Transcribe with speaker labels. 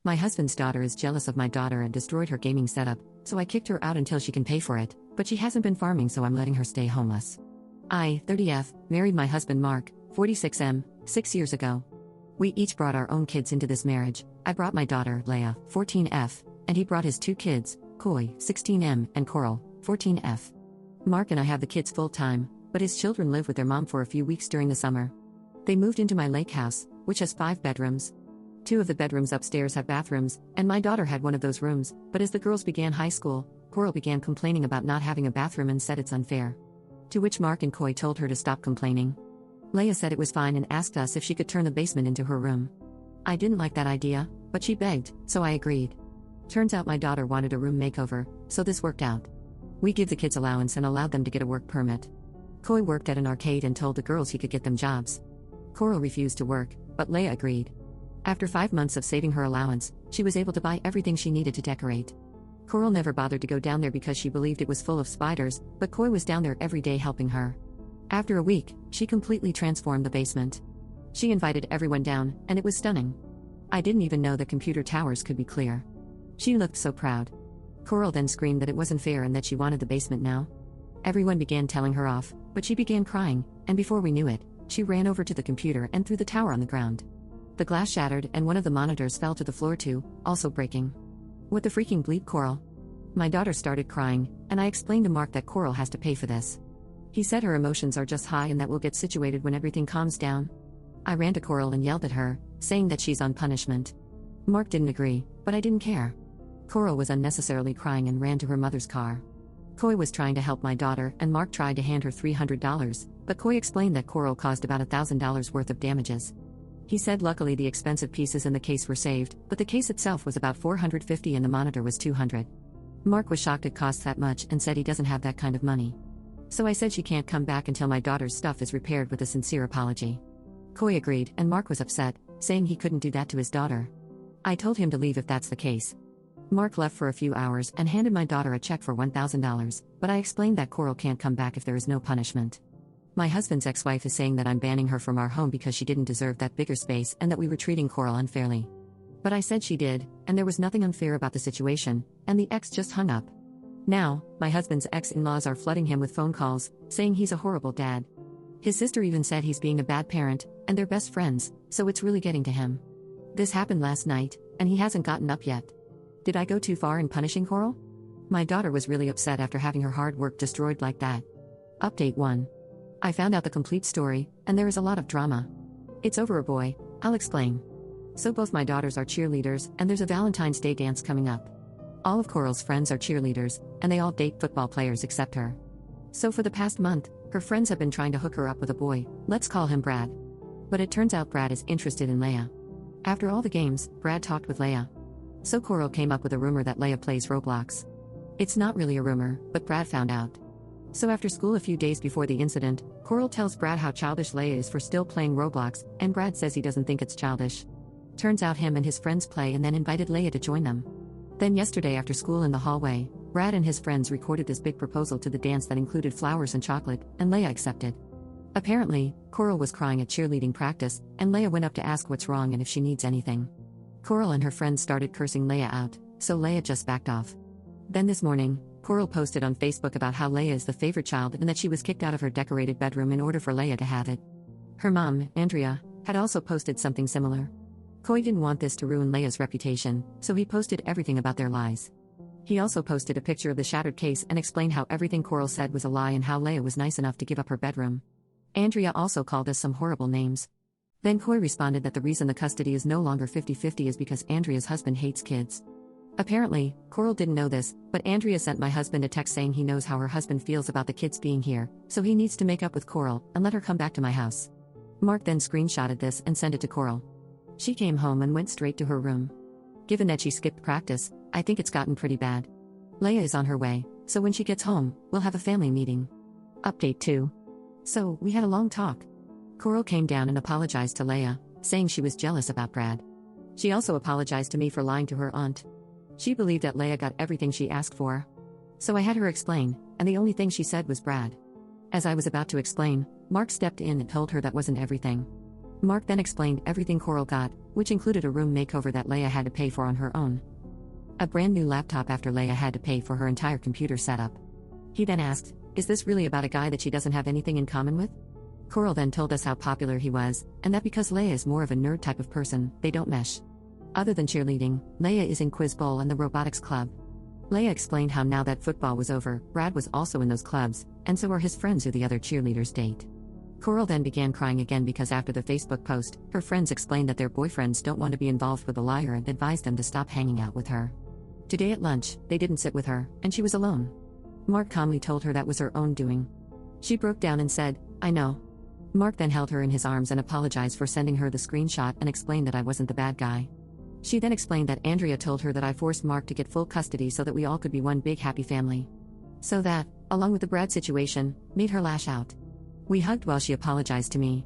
Speaker 1: My husband's daughter is jealous of my daughter and destroyed her gaming setup, so I kicked her out until she can pay for it, but she hasn't been farming, so I'm letting her stay homeless. I, 30F, married my husband Mark, 46M, 6 years ago. We each brought our own kids into this marriage. I brought my daughter, Leia, 14F, and he brought his 2 kids, Koi, 16M, and Coral, 14F. Mark and I have the kids full-time, but his children live with their mom for a few weeks during the summer. They moved into my lake house, which has 5 bedrooms. 2 of the bedrooms upstairs have bathrooms, and my daughter had one of those rooms, but as the girls began high school, Coral began complaining about not having a bathroom and said it's unfair. To which Mark and Koi told her to stop complaining. Leia said it was fine and asked us if she could turn the basement into her room. I didn't like that idea, but she begged, so I agreed. Turns out my daughter wanted a room makeover, so this worked out. We give the kids allowance and allowed them to get a work permit. Koi worked at an arcade and told the girls he could get them jobs. Coral refused to work, but Leia agreed. After 5 months of saving her allowance, she was able to buy everything she needed to decorate. Coral never bothered to go down there because she believed it was full of spiders, but Koi was down there every day helping her. After a week, she completely transformed the basement. She invited everyone down, and it was stunning. I didn't even know that computer towers could be clear. She looked so proud. Coral then screamed that it wasn't fair and that she wanted the basement now. Everyone began telling her off, but she began crying, and before we knew it, she ran over to the computer and threw the tower on the ground. The glass shattered and one of the monitors fell to the floor too, also breaking. What the freaking bleep, Coral? My daughter started crying, and I explained to Mark that Coral has to pay for this. He said her emotions are just high and that we'll get situated when everything calms down. I ran to Coral and yelled at her, saying that she's on punishment. Mark didn't agree, but I didn't care. Coral was unnecessarily crying and ran to her mother's car. Koi was trying to help my daughter and Mark tried to hand her $300, but Koi explained that Coral caused about $1,000 worth of damages. He said luckily the expensive pieces in the case were saved, but the case itself was about $450 and the monitor was $200. Mark was shocked it costs that much and said he doesn't have that kind of money. So I said she can't come back until my daughter's stuff is repaired with a sincere apology. Koi agreed and Mark was upset, saying he couldn't do that to his daughter. I told him to leave if that's the case. Mark left for a few hours and handed my daughter a check for $1,000, but I explained that Coral can't come back if there is no punishment. My husband's ex-wife is saying that I'm banning her from our home because she didn't deserve that bigger space and that we were treating Coral unfairly. But I said she did, and there was nothing unfair about the situation, and the ex just hung up. Now, my husband's ex-in-laws are flooding him with phone calls, saying he's a horrible dad. His sister even said he's being a bad parent, and they're best friends, so it's really getting to him. This happened last night, and he hasn't gotten up yet. Did I go too far in punishing Coral? My daughter was really upset after having her hard work destroyed like that. Update 1. I found out the complete story, and there is a lot of drama. It's over a boy, I'll explain. So both my daughters are cheerleaders, and there's a Valentine's Day dance coming up. All of Coral's friends are cheerleaders, and they all date football players except her. So for the past month, her friends have been trying to hook her up with a boy, let's call him Brad. But it turns out Brad is interested in Leia. After all the games, Brad talked with Leia. So Coral came up with a rumor that Leia plays Roblox. It's not really a rumor, but Brad found out. So after school a few days before the incident, Coral tells Brad how childish Leia is for still playing Roblox, and Brad says he doesn't think it's childish. Turns out him and his friends play and then invited Leia to join them. Then yesterday after school in the hallway, Brad and his friends recorded this big proposal to the dance that included flowers and chocolate, and Leia accepted. Apparently, Coral was crying at cheerleading practice, and Leia went up to ask what's wrong and if she needs anything. Coral and her friends started cursing Leia out, so Leia just backed off. Then this morning, Coral posted on Facebook about how Leia is the favorite child and that she was kicked out of her decorated bedroom in order for Leia to have it. Her mom, Andrea, had also posted something similar. Koi didn't want this to ruin Leia's reputation, so he posted everything about their lies. He also posted a picture of the shattered case and explained how everything Coral said was a lie and how Leia was nice enough to give up her bedroom. Andrea also called us some horrible names. Then Koi responded that the reason the custody is no longer 50-50 is because Andrea's husband hates kids. Apparently, Coral didn't know this, but Andrea sent my husband a text saying he knows how her husband feels about the kids being here, so he needs to make up with Coral and let her come back to my house. Mark then screenshotted this and sent it to Coral. She came home and went straight to her room. Given that she skipped practice, I think it's gotten pretty bad. Leia is on her way, so when she gets home, we'll have a family meeting. Update 2. So, we had a long talk. Coral came down and apologized to Leia, saying she was jealous about Brad. She also apologized to me for lying to her aunt. She believed that Leia got everything she asked for. So I had her explain, and the only thing she said was Brad. As I was about to explain, Mark stepped in and told her that wasn't everything. Mark then explained everything Coral got, which included a room makeover that Leia had to pay for on her own. A brand new laptop after Leia had to pay for her entire computer setup. He then asked, "Is this really about a guy that she doesn't have anything in common with?" Coral then told us how popular he was, and that because Leia is more of a nerd type of person, they don't mesh. Other than cheerleading, Leia is in Quiz Bowl and the robotics club. Leia explained how now that football was over, Brad was also in those clubs, and so are his friends who the other cheerleaders date. Coral then began crying again because after the Facebook post, her friends explained that their boyfriends don't want to be involved with a liar and advised them to stop hanging out with her. Today at lunch, they didn't sit with her, and she was alone. Mark calmly told her that was her own doing. She broke down and said, "I know." Mark then held her in his arms and apologized for sending her the screenshot and explained that I wasn't the bad guy. She then explained that Andrea told her that I forced Mark to get full custody so that we all could be one big happy family. So that, along with the Brad situation, made her lash out. We hugged while she apologized to me,